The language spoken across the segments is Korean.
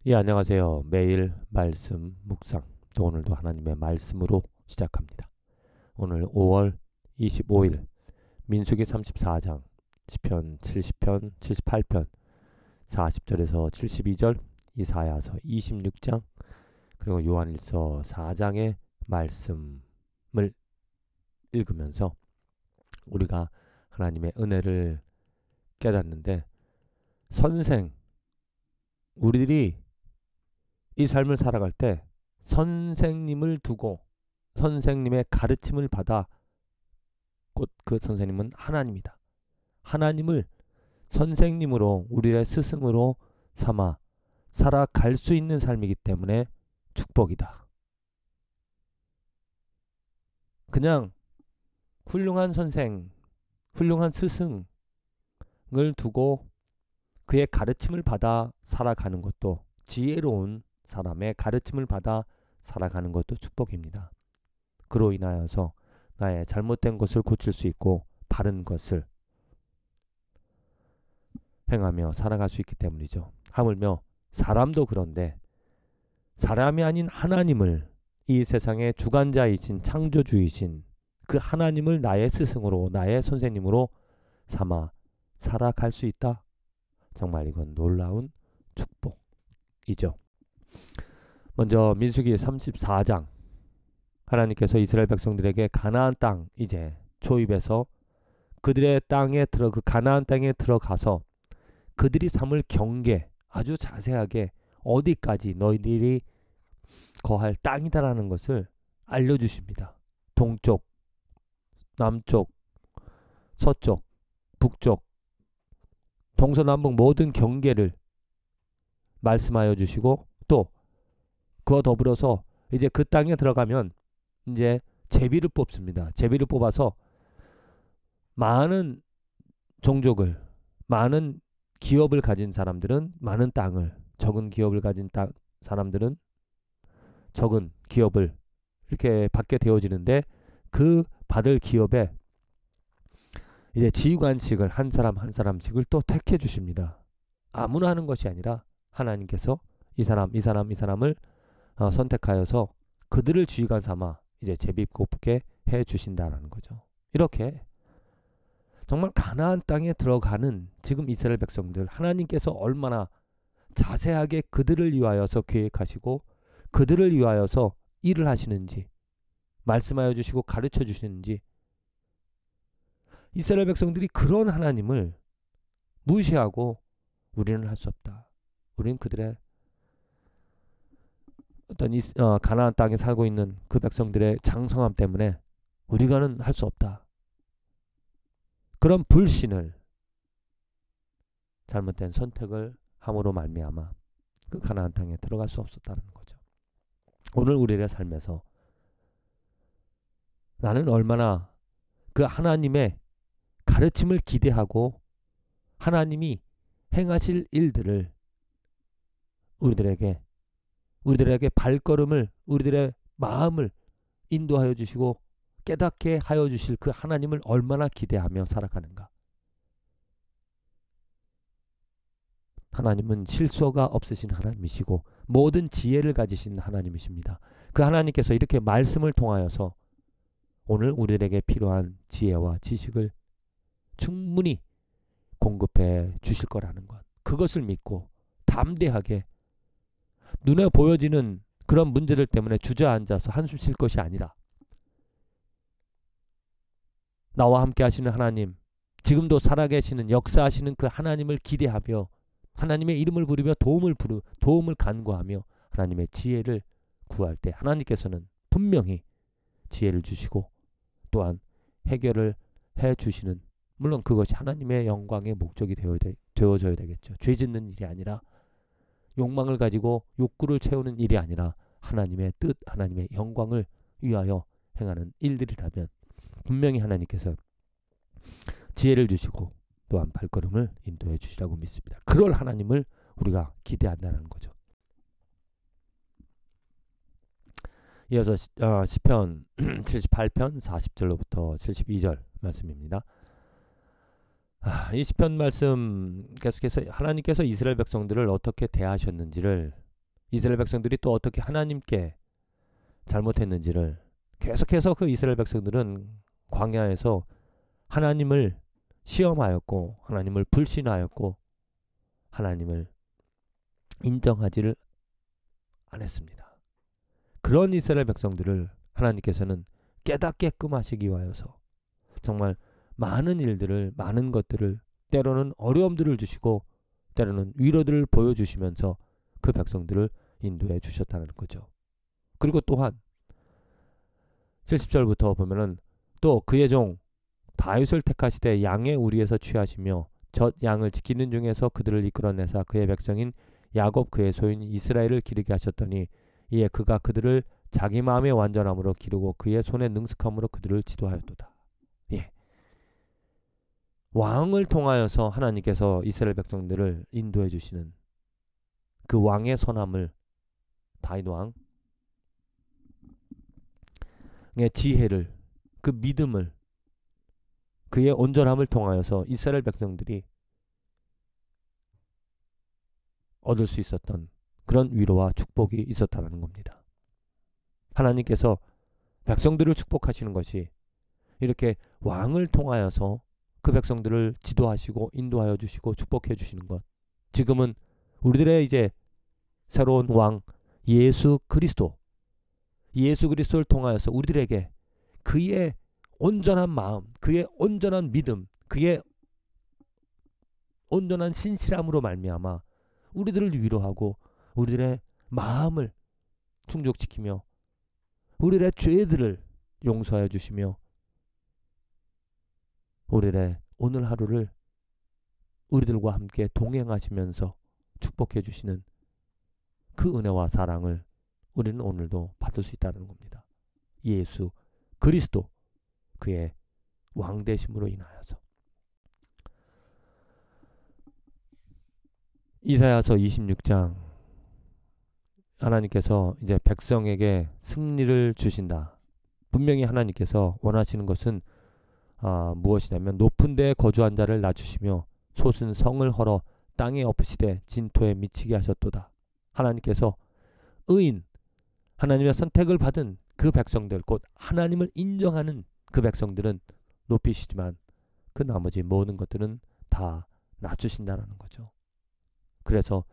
예, 안녕하세요. 매일 말씀 묵상. 또 오늘도 하나님의 말씀으로 시작합니다. 오늘 5월 25일 민수기 34장, 시편 70편, 78편, 40절에서 72절, 이사야서 26장, 그리고 요한일서 4장의 말씀을 읽으면서 우리가 하나님의 은혜를 깨닫는데, 우리들이 이 삶을 살아갈 때 선생님을 두고 선생님의 가르침을 받아, 곧 그 선생님은 하나님이다. 하나님을 선생님으로, 우리의 스승으로 삼아 살아갈 수 있는 삶이기 때문에 축복이다. 그냥 훌륭한 선생, 훌륭한 스승을 두고 그의 가르침을 받아 살아가는 것도, 지혜로운 사람의 가르침을 받아 살아가는 것도 축복입니다. 그로 인하여서 나의 잘못된 것을 고칠 수 있고 바른 것을 행하며 살아갈 수 있기 때문이죠. 하물며 사람도 그런데, 사람이 아닌 하나님을, 이 세상의 주관자이신 창조주이신 그 하나님을 나의 스승으로, 나의 선생님으로 삼아 살아갈 수 있다. 정말 이건 놀라운 축복이죠. 먼저 민수기 34장, 하나님께서 이스라엘 백성들에게 가나안 땅, 이제 초입에서 그들의 땅에 그 가나안 땅에 들어가서 그들이 삼을 경계, 아주 자세하게 어디까지 너희들이 거할 땅이다라는 것을 알려주십니다. 동쪽, 남쪽, 서쪽, 북쪽, 동서남북 모든 경계를 말씀하여 주시고, 또 그와 더불어서 이제 그 땅에 들어가면 이제 제비를 뽑습니다. 제비를 뽑아서 많은 종족을, 많은 기업을 가진 사람들은 많은 땅을, 적은 기업을 가진 사람들은 적은 기업을 이렇게 받게 되어지는데, 그 받을 기업에 이제 지휘관직을 한 사람 한 사람씩을 또 택해 주십니다. 아무나 하는 것이 아니라 하나님께서 이 사람을 선택하여서 그들을 지휘관 삼아 이제 제비 뽑게 해 주신다라는 거죠. 이렇게 정말 가나안 땅에 들어가는 지금 이스라엘 백성들, 하나님께서 얼마나 자세하게 그들을 위하여서 계획하시고 그들을 위하여서 일을 하시는지, 말씀하여 주시고 가르쳐 주시는지, 이스라엘 백성들이 그런 하나님을 무시하고 우리는 할 수 없다. 우리는 그들의 어떤 가나안 땅에 살고 있는 그 백성들의 장성함 때문에 우리가는 할 수 없다. 그런 불신을, 잘못된 선택을 함으로 말미암아 그 가나안 땅에 들어갈 수 없었다는 거죠. 오늘 우리의 삶에서 나는 얼마나 그 하나님의 가르침을 기대하고 하나님이 행하실 일들을 우리들에게 발걸음을, 우리들의 마음을 인도하여 주시고 깨닫게 하여 주실 그 하나님을 얼마나 기대하며 살아가는가. 하나님은 실수가 없으신 하나님이시고 모든 지혜를 가지신 하나님이십니다. 그 하나님께서 이렇게 말씀을 통하여서 오늘 우리에게 필요한 지혜와 지식을 충분히 공급해 주실 거라는 것, 그것을 믿고 담대하게 눈에 보여지는 그런 문제들 때문에 주저앉아서 한숨 쉴 것이 아니라, 나와 함께 하시는 하나님, 지금도 살아계시는 역사하시는 그 하나님을 기대하며 하나님의 이름을 부르며 도움을 간구하며 하나님의 지혜를 구할 때 하나님께서는 분명히 지혜를 주시고 또한 해결을 해 주시는, 물론 그것이 하나님의 영광의 목적이 되어져야 되겠죠. 죄 짓는 일이 아니라, 욕망을 가지고 욕구를 채우는 일이 아니라 하나님의 뜻, 하나님의 영광을 위하여 행하는 일들이라면 분명히 하나님께서 지혜를 주시고 또한 발걸음을 인도해 주시라고 믿습니다. 그럴 하나님을 우리가 기대한다는 거죠. 이어서 시편 78편 40절로부터 72절 말씀입니다. 이 시편 말씀 계속해서 하나님께서 이스라엘 백성들을 어떻게 대하셨는지를 이스라엘 백성들이 또 어떻게 하나님께 잘못했는지를 계속해서 그 이스라엘 백성들은 광야에서 하나님을 시험하였고 하나님을 불신하였고 하나님을 인정하지를 않았습니다. 그런 이스라엘 백성들을 하나님께서는 깨닫게끔 하시기 위하여서 정말 많은 일들을, 많은 것들을, 때로는 어려움들을 주시고 때로는 위로들을 보여주시면서 그 백성들을 인도해 주셨다는 거죠. 그리고 또한 70절부터 보면은 또 그의 종 다윗을 택하시되 양의 우리에서 취하시며 젖 양을 지키는 중에서 그들을 이끌어내사 그의 백성인 야곱 그의 소유인 이스라엘을 기르게 하셨더니 이에 그가 그들을 자기 마음의 완전함으로 기르고 그의 손의 능숙함으로 그들을 지도하였도다. 예. 왕을 통하여서 하나님께서 이스라엘 백성들을 인도해 주시는 그 왕의 선함을 다윗 왕의 지혜를 그 믿음을 그의 온전함을 통하여서 이스라엘 백성들이 얻을 수 있었던 그런 위로와 축복이 있었다는 겁니다. 하나님께서 백성들을 축복하시는 것이 이렇게 왕을 통하여서 그 백성들을 지도하시고 인도하여 주시고 축복해 주시는 것. 지금은 우리들의 이제 새로운 왕 예수 그리스도를 통하여서 우리들에게 그의 온전한 마음, 그의 온전한 믿음, 그의 온전한 신실함으로 말미암아 우리들을 위로하고 우리들의 마음을 충족시키며 우리들의 죄들을 용서해 주시며 우리들의 오늘 하루를 우리들과 함께 동행하시면서 축복해 주시는 그 은혜와 사랑을 우리는 오늘도 받을 수 있다는 겁니다. 예수 그리스도 그의 왕되심으로 인하여서. 이사야서 26장 하나님께서 이제 백성에게 승리를 주신다. 분명히 하나님께서 원하시는 것은 무엇이냐면 높은 데에 거주한 자를 낮추시며 솟은 성을 헐어 땅에 엎으시되 진토에 미치게 하셨도다. 하나님께서 의인, 하나님의 선택을 받은 그 백성들, 곧 하나님을 인정하는 그 백성들은 높이시지만 그 나머지 모든 것들은 다 낮추신다는 거죠. 그래서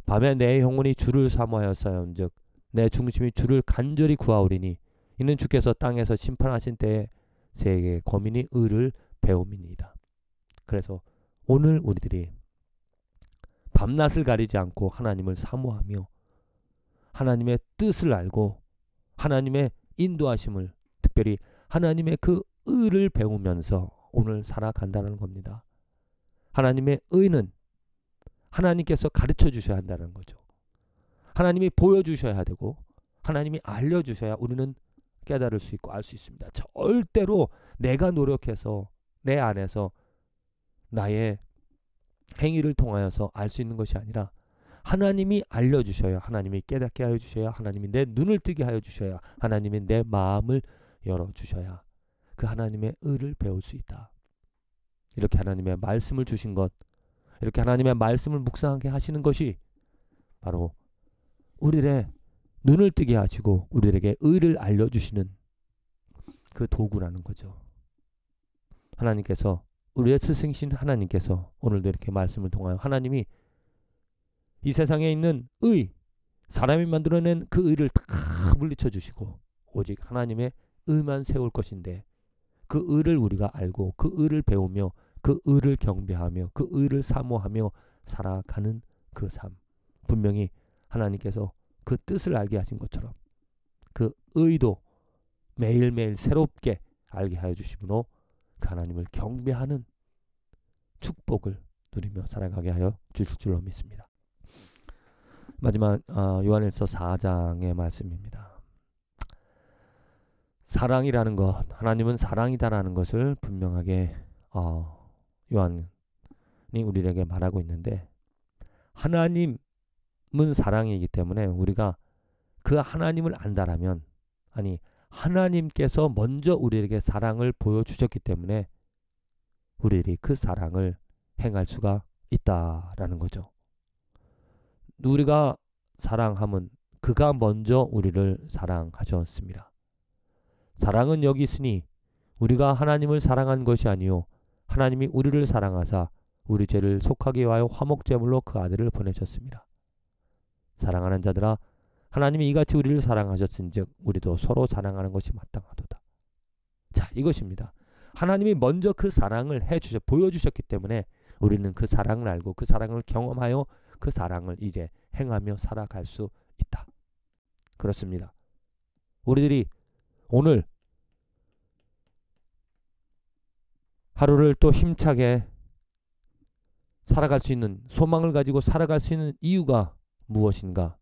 밤에 내 영혼이 주를 사모하였사온즉 내 중심이 주를 간절히 구하오리니 이는 주께서 땅에서 심판하신 때에 세계의 거민이 의를 배움이니이다. 그래서 오늘 우리들이 밤낮을 가리지 않고 하나님을 사모하며 하나님의 뜻을 알고 하나님의 인도하심을, 특별히 하나님의 그 의를 배우면서 오늘 살아간다는 겁니다. 하나님의 의는 하나님께서 가르쳐 주셔야 한다는 거죠. 하나님이 보여주셔야 되고 하나님이 알려주셔야 우리는 깨달을 수 있고 알 수 있습니다. 절대로 내가 노력해서 내 안에서 나의 행위를 통하여서 알 수 있는 것이 아니라 하나님이 알려주셔야, 하나님이 깨닫게 하여 주셔야, 하나님이 내 눈을 뜨게 하여 주셔야, 하나님이 내 마음을 열어주셔야 그 하나님의 의를 배울 수 있다. 이렇게 하나님의 말씀을 주신 것, 이렇게 하나님의 말씀을 묵상하게 하시는 것이 바로 우리의 눈을 뜨게 하시고 우리에게 의를 알려주시는 그 도구라는 거죠. 하나님께서, 우리의 스승이신 하나님께서 오늘도 이렇게 말씀을 통하여 하나님이 이 세상에 있는 의, 사람이 만들어낸 그 의를 다 물리쳐 주시고 오직 하나님의 의만 세울 것인데 그 의를 우리가 알고 그 의를 배우며 그 의를 경배하며 그 의를 사모하며 살아가는 그 삶, 분명히 하나님께서 그 뜻을 알게 하신 것처럼 그 의도 매일매일 새롭게 알게 하여 주심으로 그 하나님을 경배하는 축복을 누리며 살아가게 하여 주실 줄로 믿습니다. 마지막 요한일서 4장의 말씀입니다. 사랑이라는 것, 하나님은 사랑이다라는 것을 분명하게 요한이 우리에게 말하고 있는데, 하나님은 사랑이기 때문에 우리가 그 하나님을 안다라면, 아니 하나님께서 먼저 우리에게 사랑을 보여주셨기 때문에 우리들이 그 사랑을 행할 수가 있다라는 거죠. 우리가 사랑하면 그가 먼저 우리를 사랑하셨습니다. 사랑은 여기 있으니 우리가 하나님을 사랑한 것이 아니요 하나님이 우리를 사랑하사 우리 죄를 속하게 하여 화목제물로 그 아들을 보내셨습니다. 사랑하는 자들아 하나님이 이같이 우리를 사랑하셨은즉 우리도 서로 사랑하는 것이 마땅하도다. 자, 이것입니다. 하나님이 먼저 그 사랑을 보여주셨기 때문에 우리는 그 사랑을 알고 그 사랑을 경험하여 그 사랑을 이제 행하며 살아갈 수 있다. 그렇습니다. 우리들이 오늘 하루를 또 힘차게 살아갈 수 있는 소망을 가지고 살아갈 수 있는 이유가 무엇인가?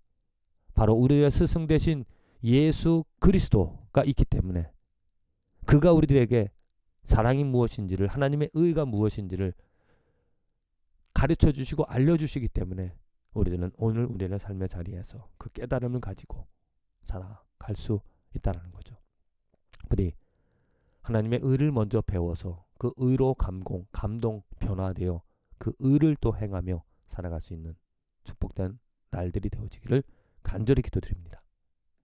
바로 우리의 스승 되신 예수 그리스도가 있기 때문에 그가 우리들에게 사랑이 무엇인지를 하나님의 의가 무엇인지를 가르쳐 주시고 알려주시기 때문에 우리들은 오늘 우리의 삶의 자리에서 그 깨달음을 가지고 살아갈 수 있다는 거죠. 부디 하나님의 의를 먼저 배워서 그 의로 감동, 변화되어 그 의를 또 행하며 살아갈 수 있는 축복된 날들이 되어지기를 간절히 기도드립니다.